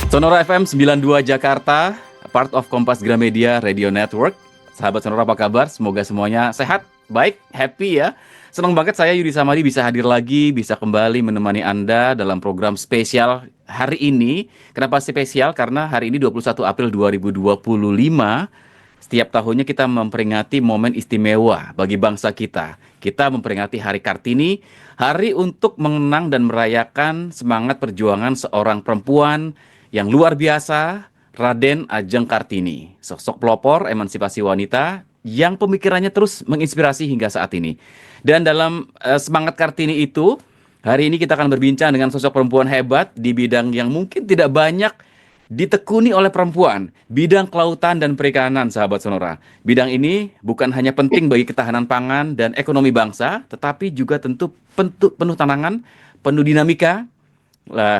Sonora FM 92 Jakarta, part of Kompas Gramedia Radio Network. Sahabat Sonora apa kabar? Semoga semuanya sehat, baik, happy ya. Senang banget saya Yudi Samadi bisa hadir lagi, bisa kembali menemani Anda dalam program spesial hari ini. Kenapa spesial? Karena hari ini 21 April 2025. Setiap tahunnya kita memperingati momen istimewa bagi bangsa kita. Kita memperingati Hari Kartini, hari untuk mengenang dan merayakan semangat perjuangan seorang perempuan yang luar biasa, Raden Ajeng Kartini. Sosok pelopor emansipasi wanita yang pemikirannya terus menginspirasi hingga saat ini. Dan dalam semangat Kartini itu, hari ini kita akan berbincang dengan sosok perempuan hebat di bidang yang mungkin tidak banyak ditekuni oleh perempuan, bidang kelautan dan perikanan, sahabat Sonora. Bidang ini bukan hanya penting bagi ketahanan pangan dan ekonomi bangsa, tetapi juga tentu penuh tantangan, penuh dinamika.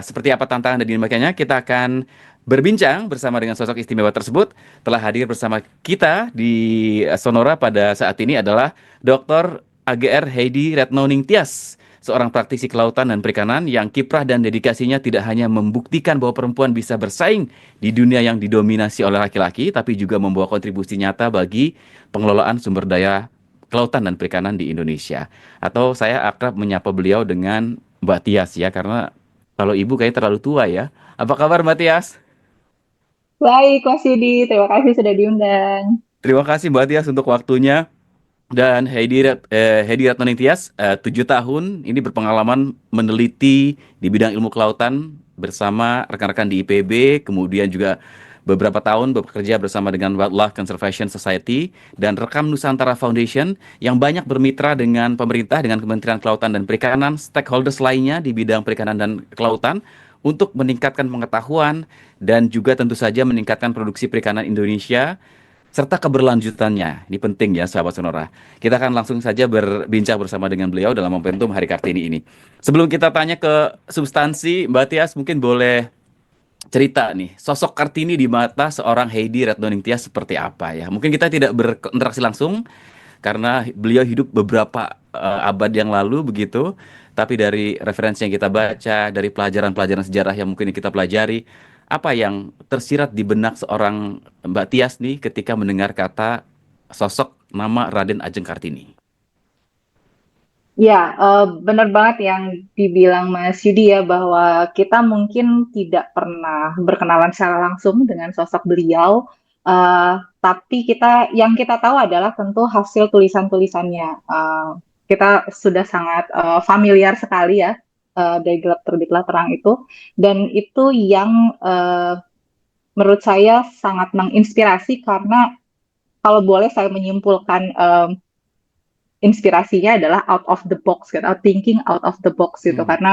Seperti apa tantangan dan dinamikanya, kita akan berbincang bersama dengan sosok istimewa tersebut. Telah hadir bersama kita di Sonora pada saat ini adalah Dr. AGR Heidi Retnoning Tias, seorang praktisi kelautan dan perikanan yang kiprah dan dedikasinya tidak hanya membuktikan bahwa perempuan bisa bersaing di dunia yang didominasi oleh laki-laki, tapi juga membawa kontribusi nyata bagi pengelolaan sumber daya kelautan dan perikanan di Indonesia. Atau saya akrab menyapa beliau dengan Mbak Tias ya, karena kalau ibu kayaknya terlalu tua ya. Apa kabar Mbak Tias? Baik, Mas Yudi. Terima kasih sudah diundang. Terima kasih Mbak Tias untuk waktunya. Dan Heidi Ratnaning Tias, 7 tahun ini berpengalaman meneliti di bidang ilmu kelautan bersama rekan-rekan di IPB, kemudian juga beberapa tahun bekerja bersama dengan Wildlife Conservation Society dan Rekam Nusantara Foundation yang banyak bermitra dengan pemerintah, dengan Kementerian Kelautan dan Perikanan, stakeholders lainnya di bidang perikanan dan kelautan untuk meningkatkan pengetahuan dan juga tentu saja meningkatkan produksi perikanan Indonesia serta keberlanjutannya. Ini penting ya, sahabat Sonora. Kita akan langsung saja berbincang bersama dengan beliau dalam momentum Hari Kartini ini. Sebelum kita tanya ke substansi, Mbak Tias mungkin boleh cerita nih, sosok Kartini di mata seorang Heidi Retnoning Tias seperti apa ya? Mungkin kita tidak berinteraksi langsung karena beliau hidup beberapa abad yang lalu begitu. Tapi dari referensi yang kita baca, dari pelajaran-pelajaran sejarah yang mungkin kita pelajari, apa yang tersirat di benak seorang Mbak Tias nih ketika mendengar kata sosok nama Raden Ajeng Kartini? Ya, benar banget yang dibilang Mas Yudi ya, bahwa kita mungkin tidak pernah berkenalan secara langsung dengan sosok beliau, tapi yang kita tahu adalah tentu hasil tulisan-tulisannya. Kita sudah sangat familiar sekali ya, dari gelap terbitlah terang itu, dan itu yang menurut saya sangat menginspirasi karena kalau boleh saya menyimpulkan inspirasinya adalah out of the box gitu, thinking out of the box gitu, Hmm. karena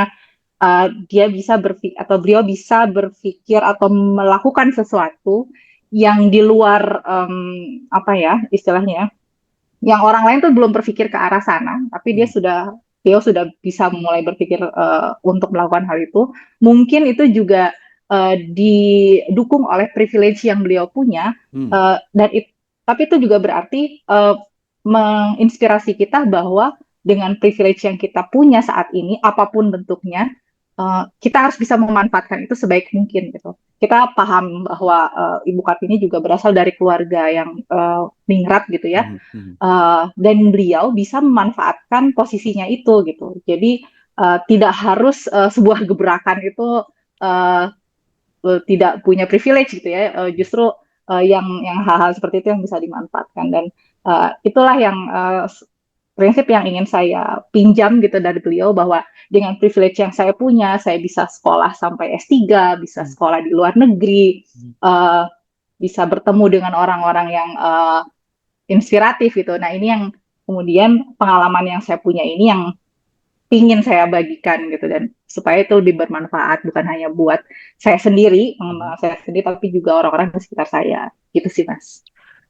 dia bisa berpikir atau beliau bisa berpikir atau melakukan sesuatu yang di luar apa ya istilahnya, yang orang lain tuh belum berpikir ke arah sana, tapi Hmm. beliau sudah bisa mulai berpikir untuk melakukan hal itu. Mungkin itu juga didukung oleh privilege yang beliau punya, Hmm. uh, dan it, tapi itu juga berarti menginspirasi kita bahwa dengan privilege yang kita punya saat ini, apapun bentuknya, kita harus bisa memanfaatkan itu sebaik mungkin gitu. Kita paham bahwa Ibu Kartini juga berasal dari keluarga yang ningrat gitu ya, Hmm. Hmm. dan beliau bisa memanfaatkan posisinya itu gitu. Jadi tidak harus sebuah gebrakan itu uh, tidak punya privilege gitu ya. Justru yang hal-hal seperti itu yang bisa dimanfaatkan, dan itulah yang prinsip yang ingin saya pinjam gitu dari beliau, bahwa dengan privilege yang saya punya, saya bisa sekolah sampai S3, bisa Hmm. sekolah di luar negeri, uh, bisa bertemu dengan orang-orang yang inspiratif gitu. Nah, ini yang kemudian pengalaman yang saya punya ini yang ingin saya bagikan gitu, dan supaya itu lebih bermanfaat bukan hanya buat Hmm. saya sendiri, tapi juga orang-orang di sekitar saya. Gitu sih, Mas.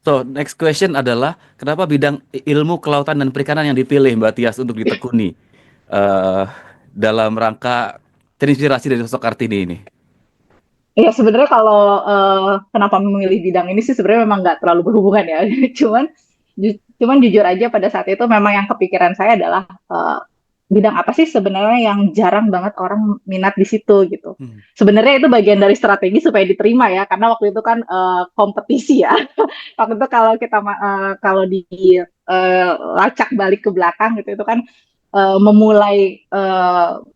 So, next question adalah kenapa bidang ilmu kelautan dan perikanan yang dipilih Mbak Tias untuk ditekuni eh dalam rangka terinspirasi dari sosok Kartini ini? Ya sebenarnya kalau kenapa memilih bidang ini sih sebenarnya memang nggak terlalu berhubungan ya. Cuman jujur aja pada saat itu memang yang kepikiran saya adalah bidang apa sih sebenarnya yang jarang banget orang minat di situ gitu. Hmm. Sebenarnya itu bagian dari strategi supaya diterima ya, karena waktu itu kan kompetisi ya. Waktu itu kalau di lacak balik ke belakang gitu itu kan memulai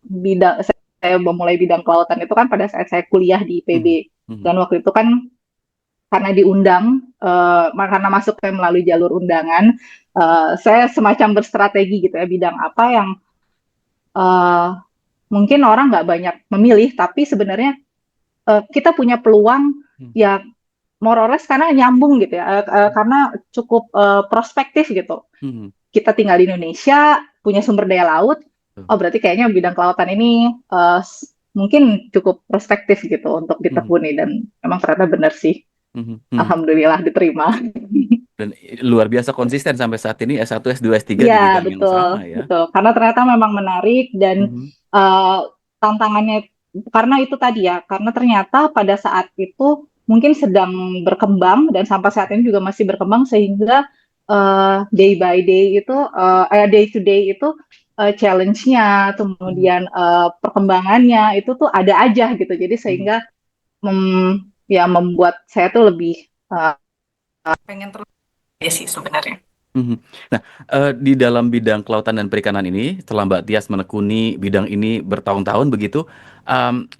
bidang saya memulai bidang kelautan itu kan pada saat saya kuliah di IPB, Hmm. Hmm. dan waktu itu kan karena diundang, karena masuknya melalui jalur undangan, saya semacam berstrategi gitu ya, bidang apa yang eh, mungkin orang nggak banyak memilih, tapi sebenarnya kita punya peluang Hmm. ya more or less karena nyambung gitu ya, karena cukup prospektif gitu. Hmm. Kita tinggal di Indonesia, punya sumber daya laut, Tuh. oh berarti kayaknya bidang kelautan ini mungkin cukup prospektif gitu untuk Hmm. ditekuni, dan memang ternyata benar sih. Hmm. Hmm. Alhamdulillah diterima. Dan luar biasa konsisten sampai saat ini S1, S2, S3 Iya, di bidang yang betul, sama ya. betul. Karena ternyata memang menarik dan Hmm. eh, tantangannya karena itu tadi ya, karena ternyata pada saat itu mungkin sedang berkembang dan sampai saat ini juga masih berkembang sehingga day by day itu, day to day itu challenge-nya, Hmm. kemudian perkembangannya itu tuh ada aja gitu. Jadi Hmm. sehingga ya membuat saya tuh lebih eh, pengen terus ya sih sebenarnya. Mhm. Nah, di dalam bidang kelautan dan perikanan ini, setelah Mbak Tias menekuni bidang ini bertahun-tahun begitu,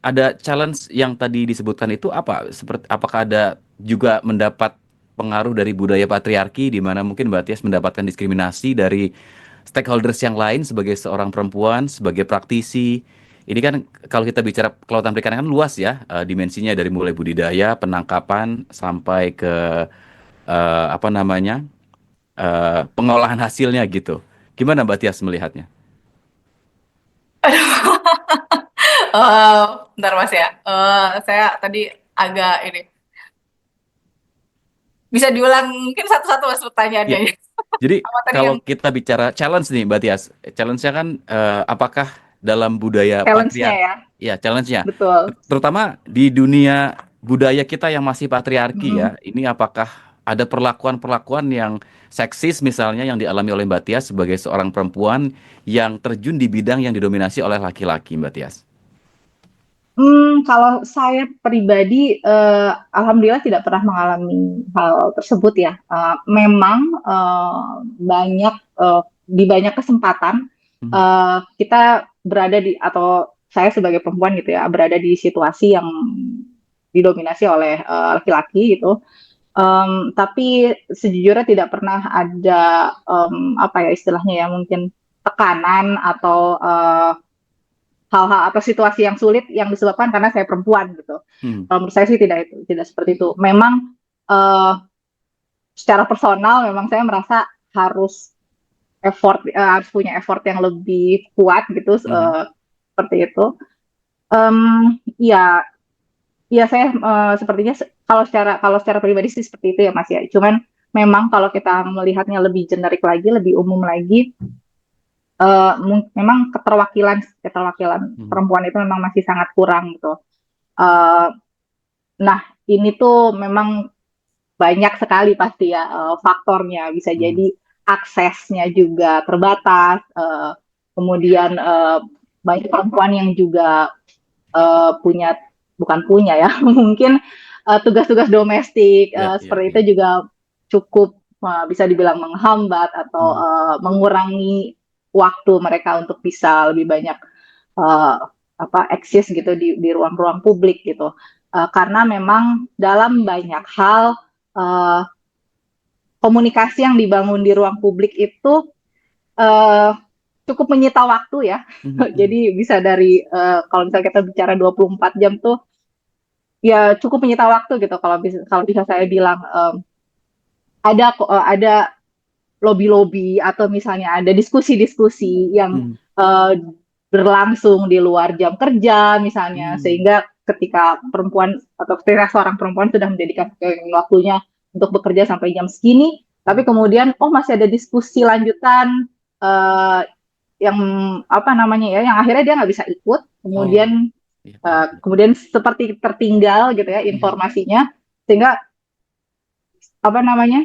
ada challenge yang tadi disebutkan itu apa? Seperti apakah ada juga mendapat pengaruh dari budaya patriarki di mana mungkin Mbak Tias mendapatkan diskriminasi dari stakeholders yang lain sebagai seorang perempuan, sebagai praktisi. Ini kan kalau kita bicara kelautan perikanan kan luas ya, dimensinya dari mulai budidaya, penangkapan sampai ke apa namanya? Pengolahan hasilnya gitu. Gimana Mbak Tias melihatnya? Eh, Bentar Mas ya. Saya tadi agak ini. Bisa diulang mungkin satu-satu Mas Ya, pertanyaannya. jadi Apa tadi kalau yang kita bicara challenge nih Mbak Tias, challenge-nya kan apakah dalam budaya Challenge-nya patriarki, ya, ya challenge-nya, betul. terutama di dunia budaya kita yang masih patriarki ya, Mm. ini apakah ada perlakuan-perlakuan yang seksis misalnya yang dialami oleh Mbak Tias sebagai seorang perempuan yang terjun di bidang yang didominasi oleh laki-laki Mbak Tias? Kalau saya pribadi, alhamdulillah tidak pernah mengalami hal tersebut ya. Memang banyak di banyak kesempatan Mhm. kita berada di atau saya sebagai perempuan gitu ya berada di situasi yang didominasi oleh laki-laki gitu. Tapi sejujurnya tidak pernah ada apa ya istilahnya ya mungkin tekanan atau hal-hal atau situasi yang sulit yang disebabkan karena saya perempuan gitu. Hmm. Kalau menurut saya sih tidak seperti itu. Memang uh, secara personal memang saya merasa harus harus punya effort yang lebih kuat gitu, Mhm. seperti itu. Ya, ya saya sepertinya kalau secara pribadi sih seperti itu ya Mas ya. Cuman memang kalau kita melihatnya lebih generik lagi, lebih umum lagi, memang keterwakilan Mhm. perempuan itu memang masih sangat kurang gitu. Uh, Nah, ini tuh memang banyak sekali pasti ya faktornya. Bisa Mhm. jadi aksesnya juga terbatas, kemudian banyak perempuan yang juga punya, bukan punya ya, mungkin tugas-tugas domestik Ya, ya, seperti ya. itu juga cukup bisa dibilang menghambat atau Mhm. mengurangi waktu mereka untuk bisa lebih banyak uh, apa eksis gitu di ruang-ruang publik gitu. Karena memang dalam banyak hal uh, komunikasi yang dibangun di ruang publik itu uh, cukup menyita waktu ya. Mhm. Mhm. Jadi bisa dari kalau misalnya kita bicara 24 jam tuh ya cukup menyita waktu gitu kalau bisa saya bilang ada lobby-lobby atau misalnya ada diskusi-diskusi yang Mhm. uh, berlangsung di luar jam kerja misalnya, Mhm. sehingga ketika perempuan atau ketika seorang perempuan sudah menjadikan waktunya untuk bekerja sampai jam segini, tapi kemudian masih ada diskusi lanjutan uh, yang apa namanya ya, yang akhirnya dia nggak bisa ikut, Oh, kemudian iya, iya, iya. kemudian seperti tertinggal gitu ya Mhm. informasinya, sehingga apa namanya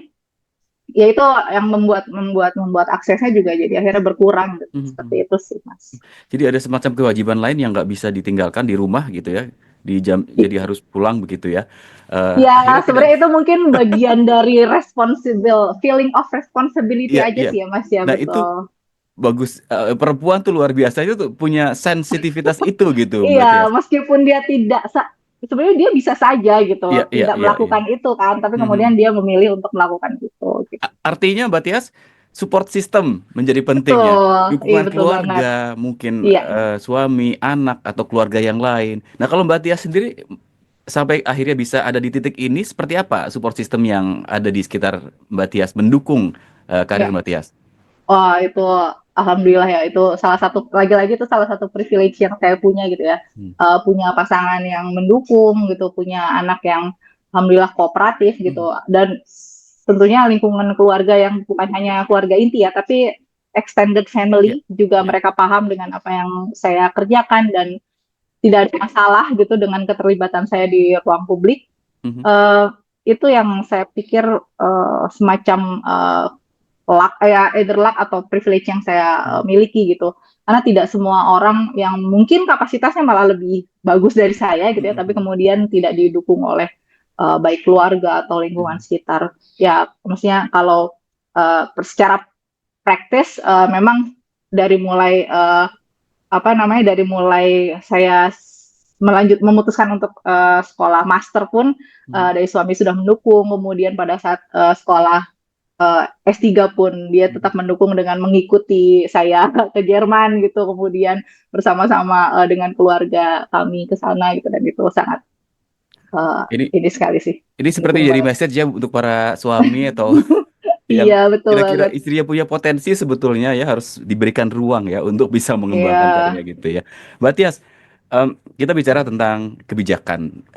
ya itu yang membuat aksesnya juga jadi akhirnya berkurang gitu. Seperti Mhm. itu sih, Mas. Jadi ada semacam kewajiban lain yang nggak bisa ditinggalkan di rumah gitu ya, di jam I- jadi harus pulang begitu ya. Ya, Akhirnya tidak. sebenarnya itu mungkin bagian dari feeling of responsibility Iya, aja iya. sih ya, Mas, ya, Nah itu betul. bagus, perempuan tuh luar biasa itu tuh punya sensitivitas itu gitu Mbak Tias. Iya, meskipun dia sebenarnya dia bisa saja gitu, Iya, iya, tidak iya, iya. melakukan itu kan, tapi Mhm. kemudian dia memilih untuk melakukan itu, gitu. Artinya Mbak Tias, support system menjadi penting ya. Betul, iya Dukungan betul banget. keluarga, mungkin Iya. suami, anak, atau keluarga yang lain. Nah kalau Mbak Tias sendiri sampai akhirnya bisa ada di titik ini, seperti apa support system yang ada di sekitar Mbak Tias mendukung karir Ya. Mbak Tias? Wah, itu alhamdulillah ya, itu salah satu lagi-lagi itu salah satu privilege yang saya punya gitu ya. Hmm. Punya pasangan yang mendukung gitu, punya anak yang alhamdulillah kooperatif Hmm. gitu, dan tentunya lingkungan keluarga yang bukan hanya keluarga inti ya, tapi extended Ya, family juga ya. mereka paham dengan apa yang saya kerjakan dan tidak ada masalah gitu dengan keterlibatan saya di ruang publik. Mhm. Eh, itu yang saya pikir semacam luck ya, either luck atau privilege yang saya Mhm. miliki gitu. Karena tidak semua orang yang mungkin kapasitasnya malah lebih bagus dari saya gitu ya, tapi Mhm. kemudian tidak didukung oleh baik keluarga atau lingkungan Mhm. sekitar. Ya, maksudnya kalau secara praktis memang dari mulai apa namanya, dari mulai saya memutuskan untuk sekolah master pun Mhm. dari suami sudah mendukung, kemudian pada saat sekolah S3 pun dia Mhm. tetap mendukung dengan mengikuti saya ke Jerman gitu, kemudian bersama-sama dengan keluarga kami ke sana gitu, dan itu sangat Ini ini sekali sih, ini seperti mendukung jadi banget. message ya untuk para suami atau yang Iya, betul kira-kira banget. istrinya punya potensi sebetulnya ya harus diberikan ruang ya untuk bisa Iya. mengembangkan karirnya gitu ya. Mbak Tias, kita bicara tentang kebijakan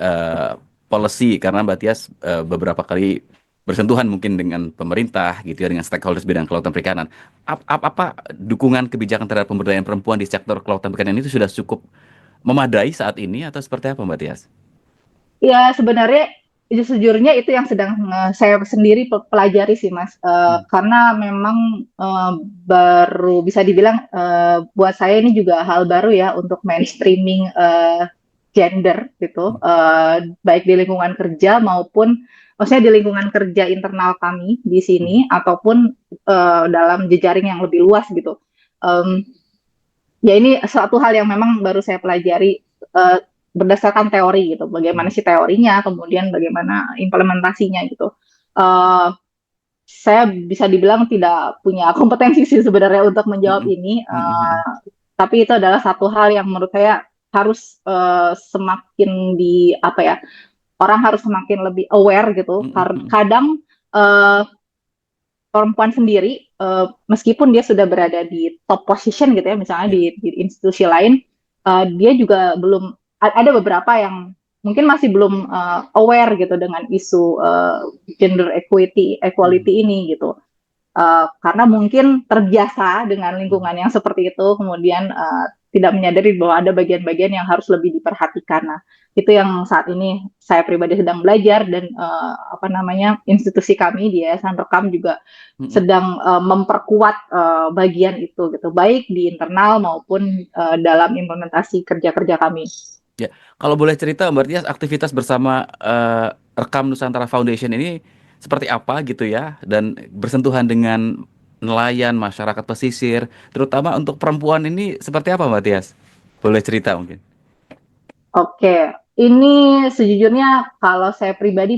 policy karena Mbak Tias beberapa kali bersentuhan mungkin dengan pemerintah gitu ya dengan stakeholders bidang kelautan perikanan. Apa dukungan kebijakan terhadap pemberdayaan perempuan di sektor kelautan perikanan itu sudah cukup memadai saat ini atau seperti apa Mbak Tias? Ya, sebenarnya sejujurnya itu yang sedang saya sendiri pelajari sih, Mas. Hmm. Karena memang baru bisa dibilang buat saya ini juga hal baru ya untuk mainstreaming gender gitu, baik di lingkungan kerja maupun maksudnya di lingkungan kerja internal kami di Hmm. sini ataupun dalam jejaring yang lebih luas gitu. Em, Ya, ini suatu hal yang memang baru saya pelajari berdasarkan teori gitu. Bagaimana Hmm. sih teorinya, kemudian bagaimana implementasinya gitu. Eh, saya bisa dibilang tidak punya kompetensi sih sebenarnya untuk menjawab Hmm. ini. Hmm. Hmm. Tapi itu adalah satu hal yang menurut saya harus semakin di apa ya, orang harus semakin lebih aware gitu. Hmm. Hmm. Kadang eh, perempuan sendiri, meskipun dia sudah berada di top position gitu ya, misalnya Ya. di institusi lain, dia juga belum ada beberapa yang mungkin masih belum aware gitu dengan isu gender Hmm. equality ini gitu. Karena mungkin terbiasa dengan Hmm. lingkungan yang seperti itu, kemudian tidak menyadari bahwa ada bagian-bagian yang harus lebih diperhatikan. Nah, itu yang saat ini saya pribadi sedang belajar, dan apa namanya, institusi kami di Yayasan Rekam juga Hmm. sedang memperkuat bagian itu gitu, baik di internal maupun dalam implementasi kerja-kerja kami. Ya, kalau boleh cerita Mbak Tias, aktivitas bersama Rekam Nusantara Foundation ini seperti apa gitu ya, dan bersentuhan dengan nelayan, masyarakat pesisir, terutama untuk perempuan ini seperti apa Mbak Tias? Boleh cerita mungkin? Oke, ini sejujurnya kalau saya pribadi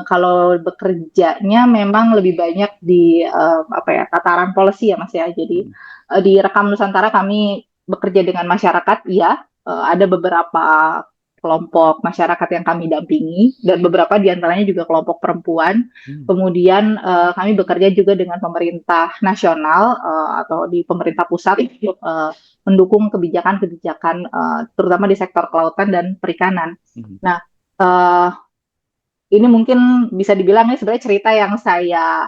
kalau bekerjanya memang lebih banyak di apa ya, tataran policy ya Mas ya. Jadi Hmm. di Rekam Nusantara kami bekerja dengan masyarakat, ya. Ada beberapa kelompok masyarakat yang kami dampingi dan beberapa diantaranya juga kelompok perempuan. Hmm. Kemudian kami bekerja juga dengan pemerintah nasional atau di pemerintah pusat untuk mendukung kebijakan-kebijakan terutama di sektor kelautan dan perikanan. Hmm. Nah, uh, ini mungkin bisa dibilang ini sebenarnya cerita yang saya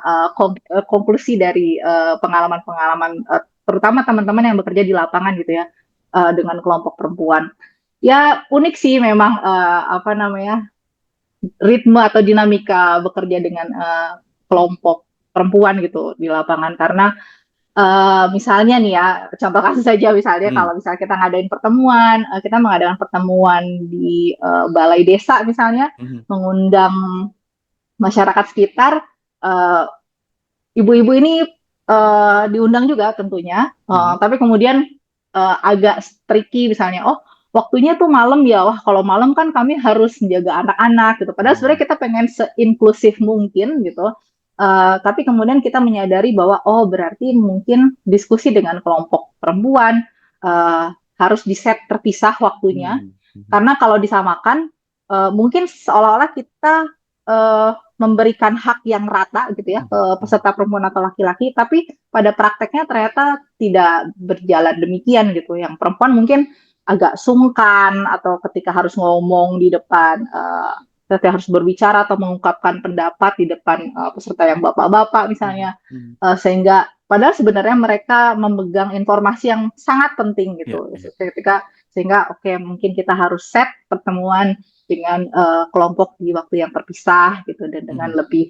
konklusi dari pengalaman-pengalaman terutama teman-teman yang bekerja di lapangan gitu ya, dengan kelompok perempuan. Ya, unik sih memang apa namanya, ritme atau dinamika bekerja dengan kelompok perempuan gitu di lapangan. Karena misalnya nih ya, contoh kasus saja misalnya Hmm. kalau misalnya kita ngadain pertemuan, kita mengadakan pertemuan di balai desa misalnya, Mhm. mengundang masyarakat sekitar, eh, ibu-ibu ini diundang juga tentunya, Mhm. tapi kemudian agak tricky misalnya, oh waktunya tuh malam ya, wah kalau malam kan kami harus menjaga anak-anak gitu. Padahal Oh. sebenarnya kita pengen seinklusif mungkin gitu. Tapi kemudian kita menyadari bahwa oh berarti mungkin diskusi dengan kelompok perempuan harus di-set terpisah waktunya. Mhm. Mhm. Karena kalau disamakan, mungkin seolah-olah kita memberikan hak yang rata gitu ya ke Mhm. Mhm. peserta perempuan atau laki-laki, tapi pada prakteknya ternyata tidak berjalan demikian gitu. Yang perempuan mungkin agak sungkan atau ketika harus ngomong di depan, ketika harus berbicara atau mengungkapkan pendapat di depan peserta yang bapak-bapak Mhm. misalnya, Mhm. sehingga padahal sebenarnya mereka memegang informasi yang sangat penting Iya, gitu. iya. Sehingga oke mungkin kita harus set pertemuan dengan kelompok di waktu yang terpisah gitu dan dengan Mhm. lebih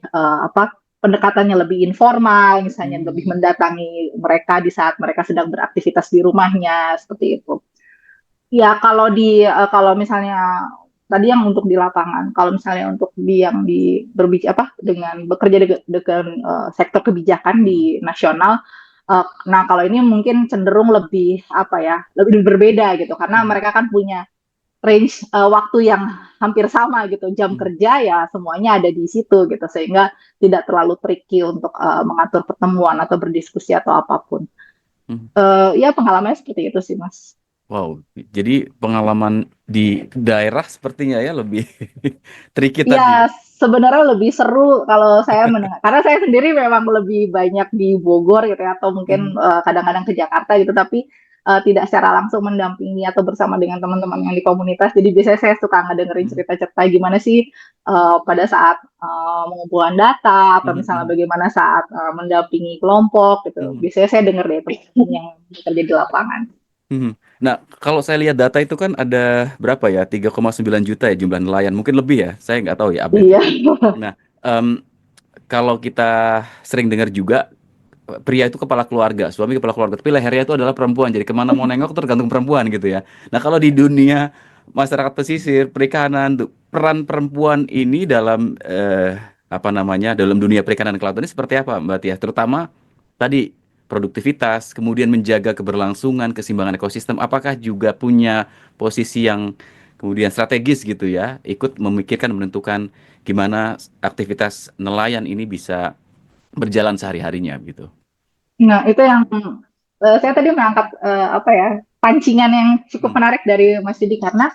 pendekatannya lebih informal, misalnya lebih Mmm. mendatangi mereka di saat mereka sedang beraktivitas di rumahnya seperti itu. Ya kalau misalnya tadi yang untuk di lapangan, kalau misalnya untuk yang di berbicara apa dengan bekerja dengan sektor kebijakan Mhm. di nasional, nah kalau ini mungkin cenderung lebih apa ya, lebih berbeda gitu karena Mhm. mereka kan punya range waktu yang hampir sama gitu, jam Mhm. kerja ya semuanya ada di situ gitu, sehingga tidak terlalu tricky untuk mengatur pertemuan atau berdiskusi atau apapun. Mhm. Ya pengalamannya seperti itu sih Mas. Wow, jadi pengalaman di daerah sepertinya ya lebih tricky tadi ya? Iya, sebenarnya lebih seru kalau saya mendengar, karena saya sendiri memang lebih banyak di Bogor gitu ya, atau mungkin Mhm. kadang-kadang ke Jakarta gitu, tapi tidak secara langsung mendampingi atau bersama dengan teman-teman yang di komunitas. Jadi biasanya saya suka ngedengerin Mhm. cerita-cerita gimana sih pada saat mengumpulkan data, atau Mhm. misalnya Mhm. bagaimana saat mendampingi kelompok gitu. Mhm. Biasanya saya dengar deh teman yang bekerja di lapangan. Mhm. Nah, kalau saya lihat data itu kan ada berapa ya? 3,9 juta ya jumlah nelayan, mungkin lebih ya? Saya nggak tahu ya Iya. update-nya. Nah, kalau kita sering dengar juga pria itu kepala keluarga, suami kepala keluarga, tapi lehernya itu adalah perempuan. Jadi kemana mau nengok tergantung perempuan gitu ya. Nah, kalau di dunia masyarakat pesisir, perikanan, peran perempuan ini dalam apa namanya, dalam dunia perikanan dan kelautan ini seperti apa, Mbak Tia? Terutama tadi produktivitas, kemudian menjaga keberlangsungan, keseimbangan ekosistem. Apakah juga punya posisi yang kemudian strategis gitu ya, ikut memikirkan, menentukan gimana aktivitas nelayan ini bisa berjalan sehari-harinya gitu. Nah, itu yang saya tadi mengangkat apa ya pancingan yang cukup Hmm. menarik dari Mas Didi karena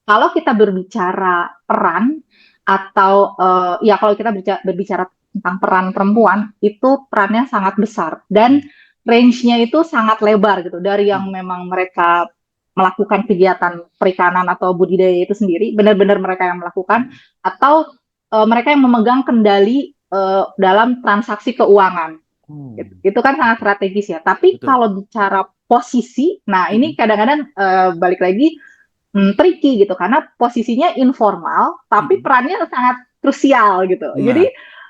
kalau kita berbicara peran atau ya kalau kita berbicara tentang peran perempuan itu perannya sangat besar dan Hmm. range-nya itu sangat lebar gitu dari yang Hmm. memang mereka melakukan kegiatan perikanan atau budidaya itu sendiri benar-benar mereka yang melakukan Hmm. atau mereka yang memegang kendali dalam transaksi keuangan. Oh, Itu kan sangat oke. strategis ya. Tapi Betul. kalau bicara posisi, nah ini Hmm. kadang-kadang balik lagi tricky gitu karena posisinya informal, tapi Hmm. perannya sangat krusial gitu. Nah, Jadi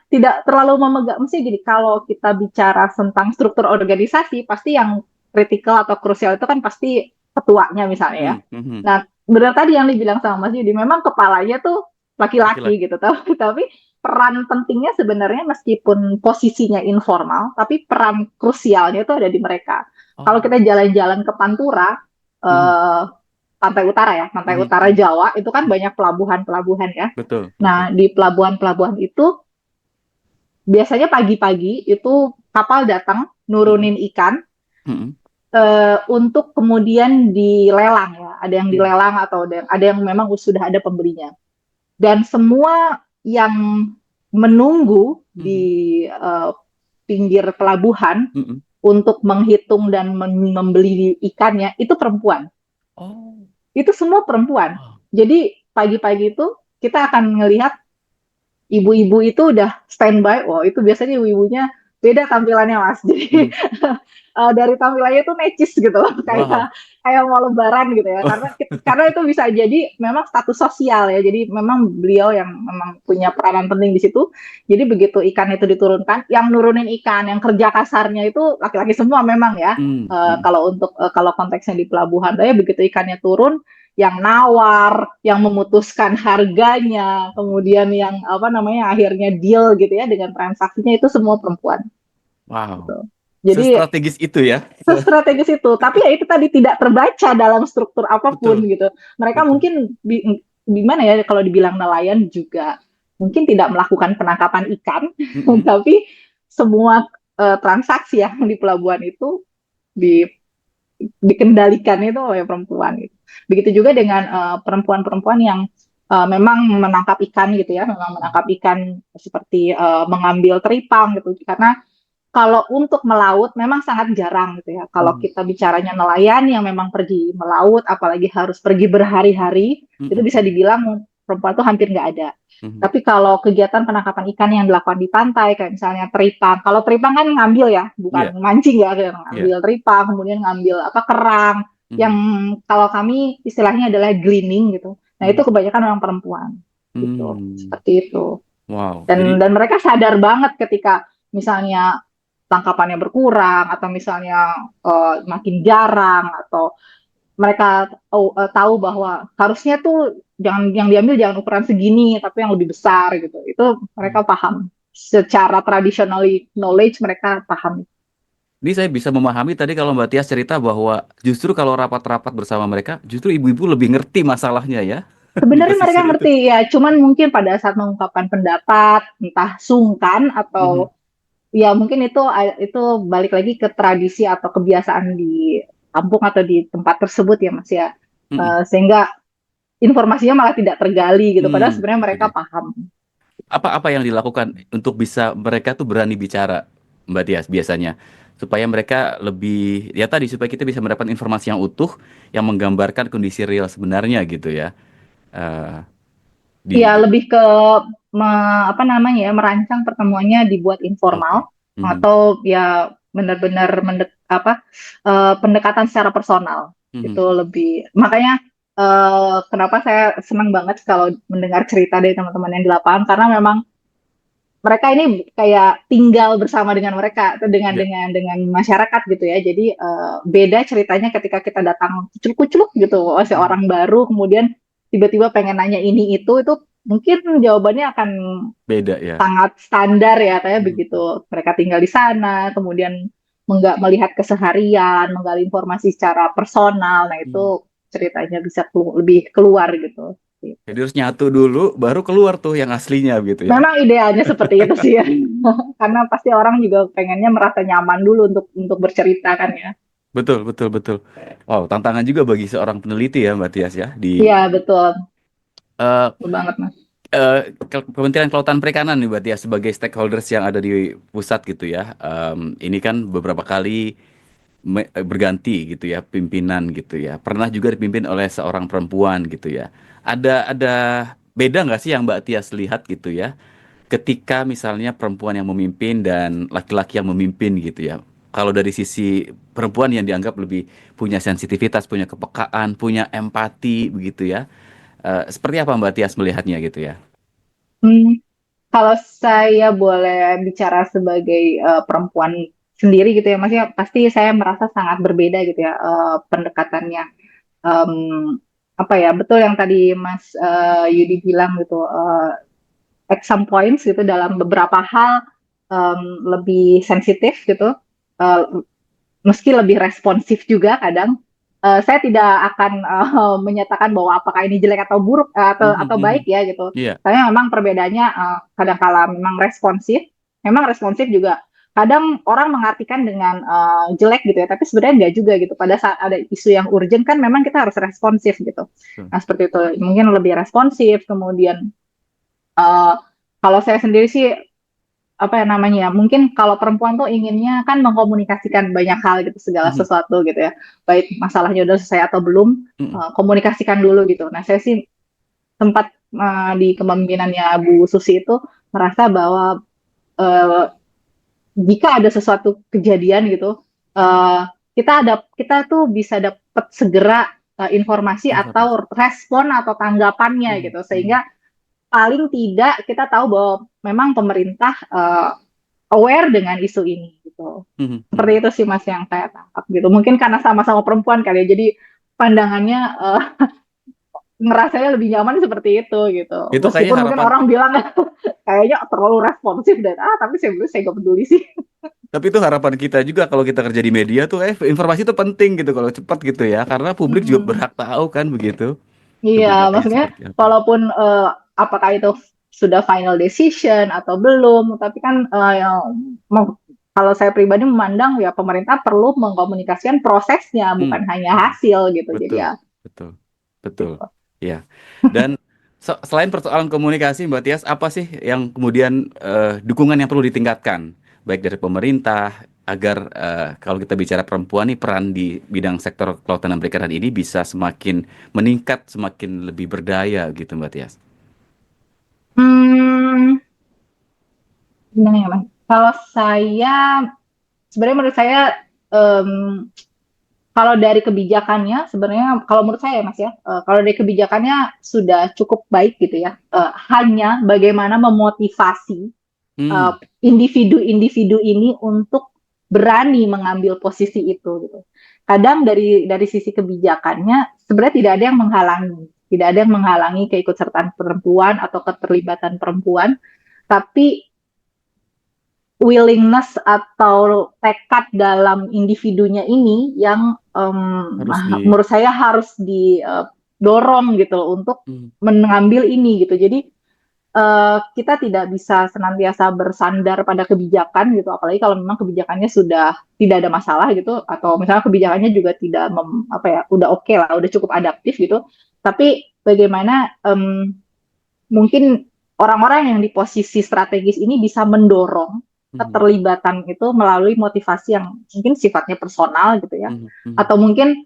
tidak terlalu memegang. Mesti jadi kalau kita bicara tentang struktur organisasi, pasti yang kritikal atau krusial itu kan pasti ketuanya misalnya ya. hmm. Hmm. Nah, benar tadi yang dibilang sama Mas Yudi, memang kepalanya tuh laki-laki Laki-laki. gitu, tapi peran pentingnya sebenarnya meskipun posisinya informal, tapi peran krusialnya itu ada di mereka. Kalau Oh. kita jalan-jalan ke Pantura, Hmm. eh, pantai utara ya, pantai Hmm. utara Hmm. Jawa, itu kan Hmm. banyak pelabuhan-pelabuhan ya. Betul, betul. Nah, di pelabuhan-pelabuhan itu biasanya pagi-pagi itu kapal datang Hmm. nurunin ikan Hmm. untuk kemudian dilelang ya. Ada yang Hmm. dilelang atau ada yang memang sudah ada pembelinya. Dan semua yang menunggu Hmm. di pinggir pelabuhan Hmm. untuk menghitung dan membeli ikannya itu perempuan. Oh. Itu semua perempuan. Wow. Jadi pagi-pagi itu kita akan melihat ibu-ibu itu udah standby. Oh, itu biasanya ibu-ibunya beda tampilannya Mas. Jadi dari tampilannya itu necis gitu loh, Wow. kayak mau lebaran gitu ya. Karena itu bisa jadi memang status sosial ya. Jadi memang beliau yang memang punya peranan penting di situ. Jadi begitu ikan itu diturunkan, yang nurunin ikan, yang kerja kasarnya itu laki-laki semua memang ya. Hmm, hmm. Kalau konteksnya di pelabuhan, ya begitu ikannya turun, yang nawar, yang memutuskan harganya, kemudian yang apa namanya akhirnya deal gitu ya dengan transaksinya itu semua perempuan Wow. gitu. Jadi Sestrategis itu ya. sestrategis itu, tapi ya itu tadi tidak terbaca dalam struktur apapun Betul, gitu. Mereka betul. mungkin gimana ya kalau dibilang nelayan juga mungkin tidak melakukan penangkapan ikan, Mm-mm. tapi semua transaksi yang di pelabuhan itu di dikendalikan itu oleh perempuan gitu. Begitu juga dengan perempuan-perempuan yang memang menangkap ikan gitu ya, memang menangkap ikan seperti mengambil teripang gitu. Karena kalau untuk melaut memang sangat jarang gitu ya. Kalau Hmm, kita bicaranya nelayan yang memang pergi melaut, apalagi harus pergi berhari-hari, itu mm-mm. bisa dibilang perempuan itu hampir nggak ada. Mhm. Tapi kalau kegiatan penangkapan ikan yang dilakukan di pantai, kayak misalnya teripang, kalau teripang kan ngambil ya, bukan Iya, mancing ya, kayak iya. ngambil teripang, kemudian ngambil apa kerang, yang Mhm, kalau kami istilahnya adalah gleaning gitu. Nah itu mhm. kebanyakan orang perempuan gitu, Hmm. seperti itu. Wow. Dan Jadi, mereka sadar banget ketika misalnya tangkapannya berkurang atau misalnya makin jarang atau mereka tahu bahwa harusnya tuh jangan yang diambil jangan ukuran segini tapi yang lebih besar gitu. Itu hmm. mereka paham. Secara traditional knowledge mereka paham. Ini saya bisa memahami tadi kalau Mbak Tias cerita bahwa justru kalau rapat-rapat bersama mereka, justru ibu-ibu lebih ngerti masalahnya ya di Sebenarnya mereka pesisir itu. ngerti ya, cuman mungkin pada saat mengungkapkan pendapat, entah sungkan Mhm, atau ya mungkin itu balik lagi ke tradisi atau kebiasaan di kampung atau di tempat tersebut ya Mas ya. mhm. Sehingga informasinya malah tidak tergali gitu. Padahal sebenarnya Itu mereka dia. paham. Apa yang dilakukan untuk bisa mereka tuh berani bicara, Mbak Tias, biasanya? Supaya mereka lebih, ya tadi, supaya kita bisa mendapatkan informasi yang utuh, yang menggambarkan kondisi real sebenarnya gitu ya. Eh, Ya di, lebih ke apa namanya ya merancang pertemuannya dibuat informal oke. Mhm, atau ya benar-benar pendekatan secara personal mhm. itu lebih makanya kenapa saya senang banget kalau mendengar cerita dari teman-teman yang di lapangan karena memang mereka ini kayak tinggal bersama dengan mereka atau dengan Ya. dengan masyarakat gitu ya. Jadi beda ceritanya ketika kita datang kucluk-kucluk gitu, Mhm. seorang baru kemudian tiba-tiba pengen nanya ini itu mungkin jawabannya akan Beda ya. sangat standar ya, kayak Mhm. begitu. Mereka tinggal di sana, kemudian melihat keseharian, menggali informasi secara personal. Nah Mhm. itu ceritanya bisa lebih keluar gitu. Jadi harus nyatu dulu, baru keluar tuh yang aslinya gitu ya. Memang idealnya seperti itu sih ya. Karena pasti orang juga pengennya merasa nyaman dulu untuk bercerita kan ya. Betul, betul, betul. Wow, tantangan juga bagi seorang peneliti ya, Mbak Tias ya. Iya, betul. Eh, Betul banget, Mas. Kementerian Kelautan Perikanan nih, Mbak Tias, sebagai stakeholders yang ada di pusat gitu ya. Ini kan beberapa kali berganti gitu ya, pimpinan gitu ya. Pernah juga dipimpin oleh seorang perempuan gitu ya. Ada beda nggak sih yang Mbak Tias lihat gitu ya? Ketika misalnya perempuan yang memimpin dan laki-laki yang memimpin gitu ya. Kalau dari sisi perempuan yang dianggap lebih punya sensitivitas, punya kepekaan, punya empati begitu ya. Seperti apa Mbak Tias melihatnya gitu ya? Hmm, kalau saya boleh bicara sebagai perempuan sendiri gitu ya, maksudnya pasti saya merasa sangat berbeda gitu ya pendekatannya. Em, apa ya, betul yang tadi Mas Yudi bilang gitu, at some points gitu dalam beberapa hal lebih sensitif gitu, eh, meski lebih responsif juga kadang. Saya tidak akan menyatakan bahwa apakah ini jelek atau buruk Mhm, atau baik mhm. ya gitu. Iya. Tapi memang perbedaannya kadang-kala memang responsif. Memang responsif juga kadang orang mengartikan dengan jelek gitu ya, tapi sebenarnya enggak juga gitu. Pada saat ada isu yang urgent kan memang kita harus responsif gitu. Betul. Nah seperti itu mungkin lebih responsif. Kemudian uh, kalau saya sendiri sih apa ya namanya ya mungkin kalau perempuan tuh inginnya kan mengkomunikasikan banyak hal gitu segala Mhm, sesuatu gitu ya baik masalahnya udah selesai atau belum mhm. komunikasikan dulu gitu. Nah saya sih sempat di kepemimpinannya Bu Susi itu merasa bahwa uh, jika ada sesuatu kejadian gitu, eh, kita tuh bisa dapat segera informasi Informasi. atau respon atau tanggapannya Mhm, gitu, mhm, sehingga paling tidak kita tahu bahwa memang pemerintah aware dengan isu ini gitu. mhm, Seperti mhm. itu sih Mas yang saya tangkap gitu. Mungkin karena sama-sama perempuan kali ya, jadi pandangannya ngerasanya lebih nyaman seperti itu gitu. Itu kayaknya Meskipun mungkin harapan. orang bilang kayaknya terlalu responsif dan tapi saya nggak peduli sih. Tapi itu harapan kita juga kalau kita kerja di media tuh, informasi itu penting gitu kalau cepat gitu ya, karena publik juga Mm-mm. berhak tahu kan begitu Iya, kebijakannya maksudnya seperti apa. walaupun apakah itu sudah final decision atau belum, tapi kan kalau saya pribadi memandang ya pemerintah perlu mengkomunikasikan prosesnya, Hmm, bukan hanya hmm. hasil gitu. Jadi Betul, ya betul, betul. gitu. Ya. Dan selain persoalan komunikasi, Mbak Tias, apa sih yang kemudian dukungan yang perlu ditingkatkan, baik dari pemerintah agar kalau kita bicara perempuan nih peran di bidang sektor kelautan dan perikanan ini bisa semakin meningkat, semakin lebih berdaya gitu, Mbak Tias. Hmm, gimana ya, Mas? Kalau saya sebenarnya menurut saya em, kalau dari kebijakannya sebenarnya kalau menurut saya ya Mas ya, kalau dari kebijakannya sudah cukup baik gitu ya. Hanya bagaimana memotivasi Hmm, eh, individu-individu ini untuk berani mengambil posisi itu gitu. Kadang dari sisi kebijakannya sebenarnya tidak ada yang menghalangi, tidak ada yang menghalangi keikutsertaan perempuan atau keterlibatan perempuan, tapi willingness atau tekad dalam individunya ini yang harus di. menurut saya harus didorong gitu loh untuk Hmm, mengambil ini gitu. Jadi kita tidak bisa senantiasa bersandar pada kebijakan gitu, apalagi kalau memang kebijakannya sudah tidak ada masalah gitu, atau misalnya kebijakannya juga tidak apa ya, udah oke lah, udah cukup adaptif gitu. Tapi bagaimana mungkin orang-orang yang di posisi strategis ini bisa mendorong hmm, keterlibatan itu melalui motivasi yang mungkin sifatnya personal gitu ya, hmm, hmm, atau mungkin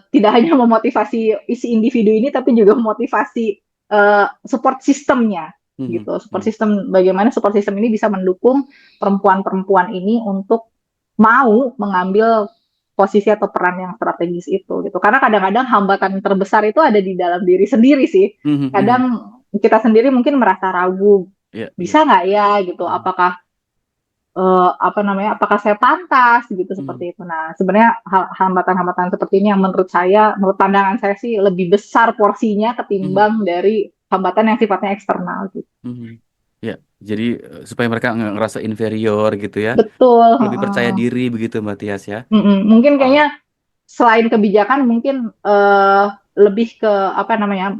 tidak hanya memotivasi isi individu ini, tapi juga memotivasi support sistemnya hmm, gitu. Support hmm, sistem, bagaimana support sistem ini bisa mendukung perempuan-perempuan ini untuk mau mengambil posisi atau peran yang strategis itu gitu. Karena kadang-kadang hambatan terbesar itu ada di dalam diri sendiri sih. hmm, hmm, hmm. Kadang kita sendiri mungkin merasa ragu, Iya, iya. bisa nggak ya gitu, Hmm, apakah apa namanya, apakah saya pantas gitu hmm, seperti itu. Nah, sebenarnya hambatan-hambatan seperti ini yang menurut saya, menurut pandangan saya sih lebih besar porsinya hmm, ketimbang dari hambatan yang sifatnya eksternal gitu. hmm. Ya, jadi supaya mereka nggak ngerasa inferior gitu ya, Betul. lebih percaya diri begitu Mbak Tias ya. Mungkin Wow. kayaknya selain kebijakan mungkin lebih ke apa namanya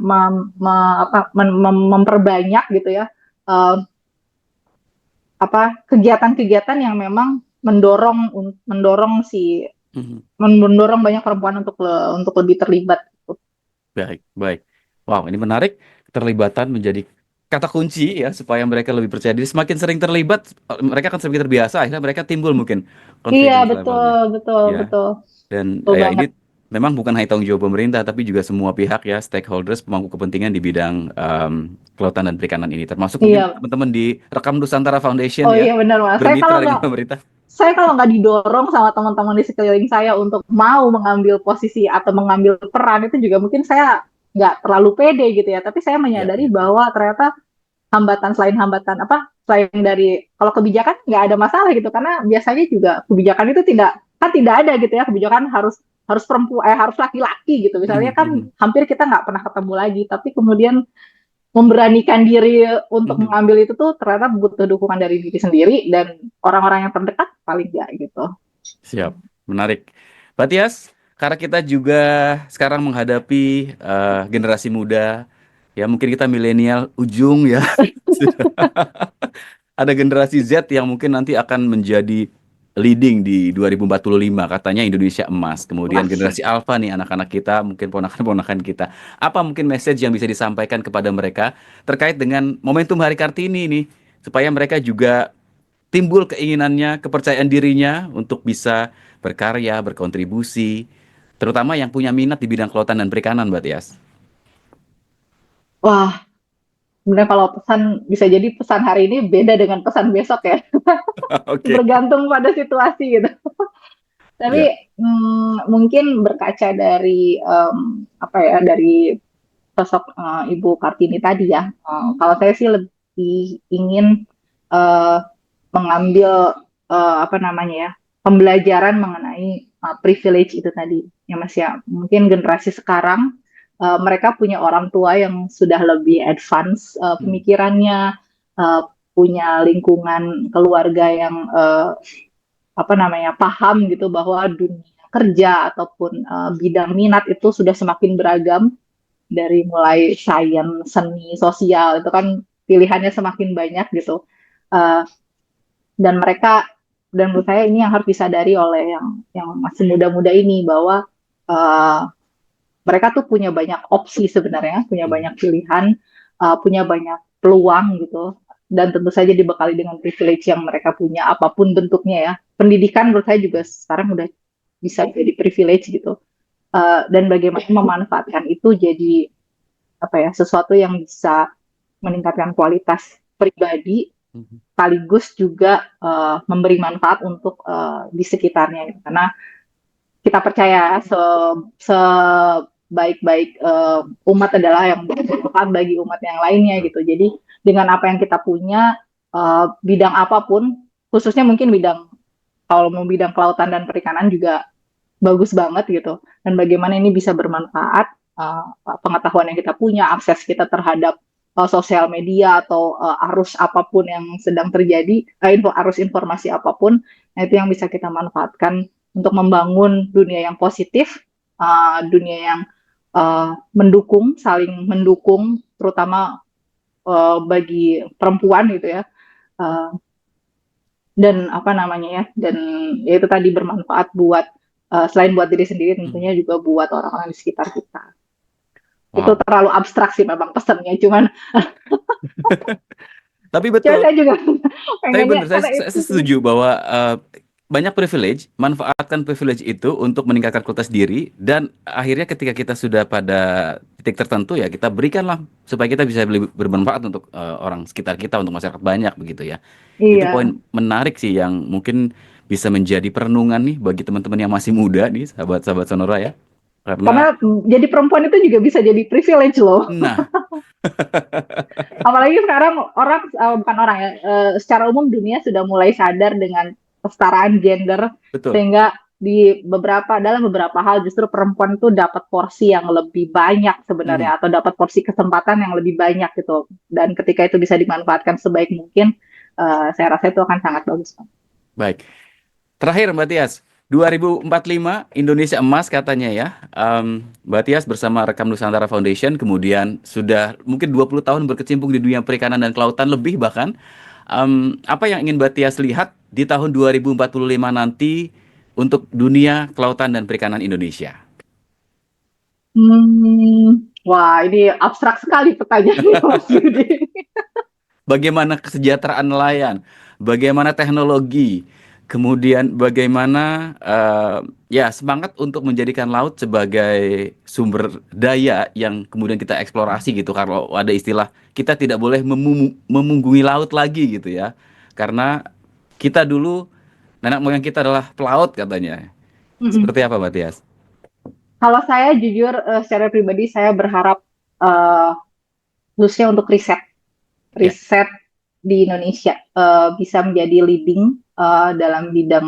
memperbanyak gitu ya eh, apa kegiatan-kegiatan yang memang mendorong si Mhm. mendorong banyak perempuan untuk lebih terlibat. Baik, baik. Wow, ini menarik. Keterlibatan menjadi kata kunci ya supaya mereka lebih percaya diri. Semakin sering terlibat, mereka akan semakin terbiasa. Akhirnya mereka timbul mungkin Iya, confidence betul, levelnya. betul, Ya, betul, dan betul ya banget. ini memang bukan hanya tanggung jawab pemerintah, tapi juga semua pihak ya, stakeholders, pemangku kepentingan di bidang kelautan dan perikanan ini. Termasuk mungkin Iya. teman-teman di Rekam Nusantara Foundation Oh ya, iya benar Mas. bermitra dengan pemerintah. Saya kalau nggak didorong sama teman-teman di sekeliling saya untuk mau mengambil posisi atau mengambil peran itu juga mungkin saya nggak terlalu pede gitu ya. Tapi saya Ya, menyadari ya, ya. bahwa ternyata hambatan apa selain dari kalau kebijakan nggak ada masalah gitu, karena biasanya juga kebijakan itu tidak ada gitu ya, kebijakan harus harus perempuan harus laki-laki gitu misalnya, Mhm, kan mhm, hampir kita nggak pernah ketemu lagi, tapi kemudian memberanikan diri untuk mhm. mengambil itu tuh ternyata butuh dukungan dari diri sendiri dan orang-orang yang terdekat paling nggak gitu. Siap, menarik. Mbak Tias, karena kita juga sekarang menghadapi generasi muda, ya mungkin kita milenial ujung ya, sudah ada generasi Z yang mungkin nanti akan menjadi leading di 2045, katanya Indonesia emas. Kemudian Wah, generasi Alpha nih anak-anak kita, mungkin ponakan-ponakan kita. Apa mungkin message yang bisa disampaikan kepada mereka terkait dengan momentum Hari Kartini nih, supaya mereka juga timbul keinginannya, kepercayaan dirinya untuk bisa berkarya, berkontribusi, terutama yang punya minat di bidang kelautan dan perikanan, Mbak Tias. wah, sebenarnya kalau pesan bisa jadi pesan hari ini beda dengan pesan besok ya, Oke. bergantung pada situasi gitu. Tapi Ya. mungkin berkaca dari apa ya, dari sosok Ibu Kartini tadi ya. Kalau saya sih lebih ingin eh, mengambil apa namanya ya, pembelajaran mengenai privilege itu tadi ya Mas ya. Mungkin generasi sekarang mereka punya orang tua yang sudah lebih advance pemikirannya, eh, punya lingkungan keluarga yang apa namanya, paham gitu bahwa dunia kerja ataupun bidang minat itu sudah semakin beragam, dari mulai sains, seni, sosial itu kan pilihannya semakin banyak gitu. Uh, dan mereka, dan menurut saya ini yang harus disadari oleh yang masih muda-muda ini, bahwa uh, mereka tuh punya banyak opsi sebenarnya, punya Hmm. banyak pilihan, punya banyak peluang gitu. Dan tentu saja dibekali dengan privilege yang mereka punya, apapun bentuknya ya. Pendidikan menurut saya juga sekarang udah bisa jadi privilege gitu. Dan bagaimana memanfaatkan itu jadi apa ya, sesuatu yang bisa meningkatkan kualitas pribadi, Mhm. sekaligus juga memberi manfaat untuk di sekitarnya gitu. Karena kita percaya sebaik-baik umat adalah yang bermanfaat bagi umat yang lainnya gitu. Jadi dengan apa yang kita punya, bidang apapun, khususnya mungkin bidang, kalau mau bidang kelautan dan perikanan juga bagus banget gitu. Dan bagaimana ini bisa bermanfaat, pengetahuan yang kita punya, akses kita terhadap sosial media atau arus apapun yang sedang terjadi, arus informasi apapun, nah itu yang bisa kita manfaatkan untuk membangun dunia yang positif, dunia yang mendukung, saling mendukung, terutama bagi perempuan gitu ya. Uh, dan apa namanya ya, dan ya itu tadi bermanfaat buat selain buat diri sendiri, Mhm. tentunya juga buat orang-orang di sekitar kita. Itu Wow. terlalu abstrak sih memang pesannya, cuman Tapi cuman betul. saya juga Tapi pengennya benar, karena saya itu sih. setuju bahwa banyak privilege, manfaatkan privilege itu untuk meningkatkan kualitas diri dan akhirnya ketika kita sudah pada titik tertentu ya kita berikanlah supaya kita bisa lebih bermanfaat untuk orang sekitar kita, untuk masyarakat banyak begitu ya. Itu Iya, poin menarik sih yang mungkin bisa menjadi perenungan nih bagi teman-teman yang masih muda nih, sahabat-sahabat Sonora ya. Karena, karena jadi perempuan itu juga bisa jadi privilege loh. nah, Apalagi sekarang orang, bukan orang ya, secara umum dunia sudah mulai sadar dengan kesetaraan gender, betul. sehingga dalam beberapa hal justru perempuan itu dapat porsi yang lebih banyak Mhm. sebenarnya, atau dapat porsi kesempatan yang lebih banyak gitu. Dan ketika itu bisa dimanfaatkan sebaik mungkin, saya rasa itu akan sangat bagus. Baik. Terakhir Mbak Tias, 2045 Indonesia emas katanya ya. Mbak Tias bersama Rekam Nusantara Foundation kemudian sudah mungkin 20 tahun berkecimpung di dunia perikanan dan kelautan lebih bahkan. Apa yang ingin Mbak Tias lihat di tahun 2045 nanti untuk dunia kelautan dan perikanan Indonesia? Wah, ini abstrak sekali pertanyaannya, Mas Yudi. Bagaimana kesejahteraan nelayan, bagaimana teknologi, kemudian bagaimana ya semangat untuk menjadikan laut sebagai sumber daya yang kemudian kita eksplorasi gitu. Kalau ada istilah kita tidak boleh memunggungi laut lagi gitu ya, karena kita dulu nenek moyang kita adalah pelaut katanya. Mm-mm. Seperti apa, Mbak Tias? Kalau saya jujur, secara pribadi saya berharap, eh, khususnya untuk riset Ya. riset di Indonesia bisa menjadi leading dalam bidang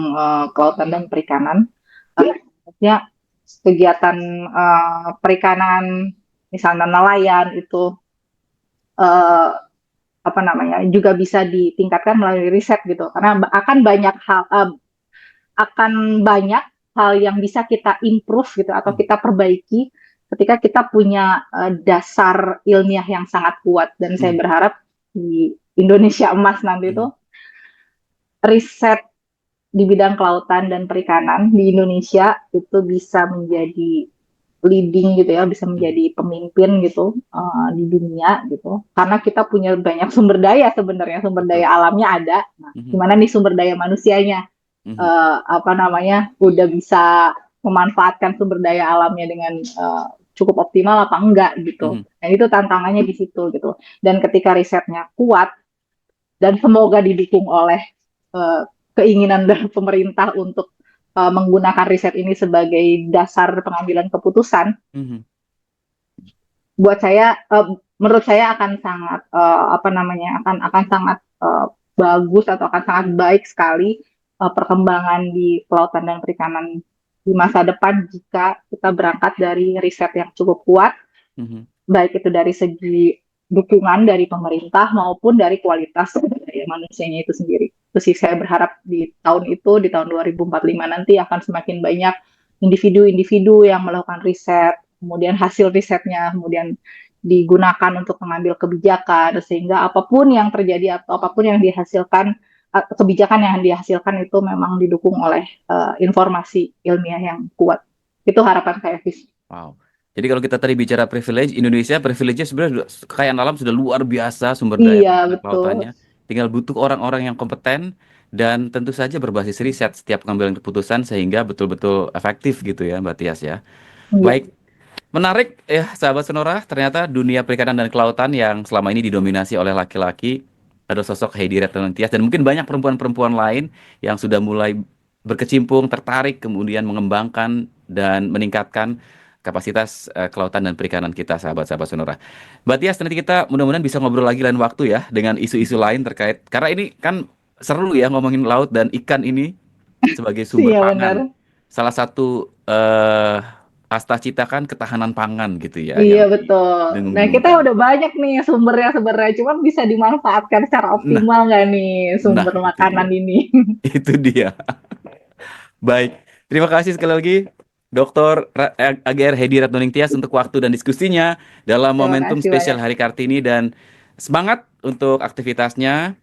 kelautan dan perikanan. Maksudnya kegiatan perikanan, misalnya nelayan itu eh, apa namanya, juga bisa ditingkatkan melalui riset gitu. Karena akan banyak hal yang bisa kita improve gitu atau Hmm. kita perbaiki ketika kita punya dasar ilmiah yang sangat kuat. Dan saya Hmm. berharap di Indonesia emas nanti itu Hmm. riset di bidang kelautan dan perikanan di Indonesia itu bisa menjadi leading gitu ya, bisa Hmm. menjadi pemimpin gitu di dunia gitu. Karena kita punya banyak sumber daya sebenarnya, sumber Betul. daya alamnya ada. Nah, Mhm. gimana nih sumber daya manusianya? Mhm. Apa namanya? Udah bisa memanfaatkan sumber daya alamnya dengan cukup optimal apa enggak gitu. Mhm. Nah, itu tantangannya di situ gitu. Dan ketika risetnya kuat dan semoga didukung oleh eh, keinginan dari pemerintah untuk menggunakan riset ini sebagai dasar pengambilan keputusan, Mhm. buat saya menurut saya akan sangat apa namanya akan sangat bagus atau akan sangat baik sekali perkembangan di kelautan dan perikanan di masa depan jika kita berangkat dari riset yang cukup kuat, Mhm. baik itu dari segi dukungan dari pemerintah maupun dari kualitas sumber daya manusianya itu sendiri. Terus sih saya berharap di tahun itu, di tahun 2045 nanti akan semakin banyak individu-individu yang melakukan riset, kemudian hasil risetnya kemudian digunakan untuk mengambil kebijakan, sehingga apapun yang terjadi atau apapun yang dihasilkan, kebijakan yang dihasilkan itu memang didukung oleh informasi ilmiah yang kuat. Itu harapan saya, Fis. Wow. Jadi kalau kita tadi bicara privilege, Indonesia privilege-nya sebenarnya kekayaan alam sudah luar biasa, sumber daya Iya, termasuk betul. lautannya. Tinggal butuh orang-orang yang kompeten dan tentu saja berbasis riset setiap pengambilan keputusan sehingga betul-betul efektif gitu ya, Mbak Tias ya. Iya. Baik, menarik ya sahabat Sonora, ternyata dunia perikanan dan kelautan yang selama ini didominasi oleh laki-laki ada sosok Heidi Retno Tias dan mungkin banyak perempuan-perempuan lain yang sudah mulai berkecimpung, tertarik, kemudian mengembangkan dan meningkatkan kapasitas kelautan dan perikanan kita, sahabat-sahabat Sonora. Mbak Tias, nanti kita mudah-mudahan bisa ngobrol lagi lain waktu ya dengan isu-isu lain terkait, karena ini kan seru ya ngomongin laut dan ikan ini sebagai sumber Iya, benar. pangan. Salah satu asta cita kan ketahanan pangan gitu ya Iya, yang betul. Nah, kita didengung-dengungkan. udah banyak nih sumbernya sebenarnya, cuma bisa dimanfaatkan secara Nah, optimal nggak nih nah sumber itu makanan dia. ini? Itu dia. Baik. Terima kasih sekali lagi Dr. AGR Hedi Ratnuning Tias untuk waktu dan diskusinya dalam Terima momentum kasih spesial banyak. Hari Kartini dan semangat untuk aktivitasnya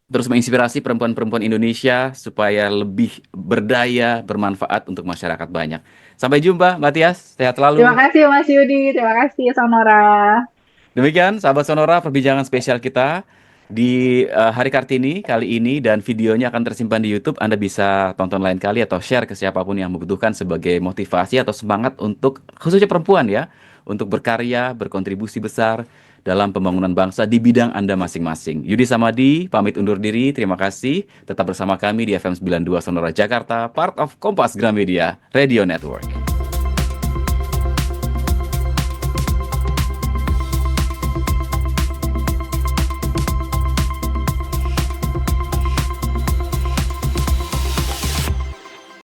terus menginspirasi perempuan-perempuan Indonesia supaya lebih berdaya, bermanfaat untuk masyarakat banyak. Sampai jumpa, Mbak Tias. Sehat Terima selalu. kasih Mas Yudi, terima kasih Sonora. Demikian, sahabat Sonora, perbincangan spesial kita di Hari Kartini kali ini dan videonya akan tersimpan di YouTube. Anda bisa tonton lain kali atau share ke siapapun yang membutuhkan sebagai motivasi atau semangat untuk khususnya perempuan ya, untuk berkarya, berkontribusi besar dalam pembangunan bangsa di bidang Anda masing-masing. Yudi Samadi, pamit undur diri. Terima kasih. Tetap bersama kami di FM 92 Sonora Jakarta, part of Kompas Gramedia Radio Network.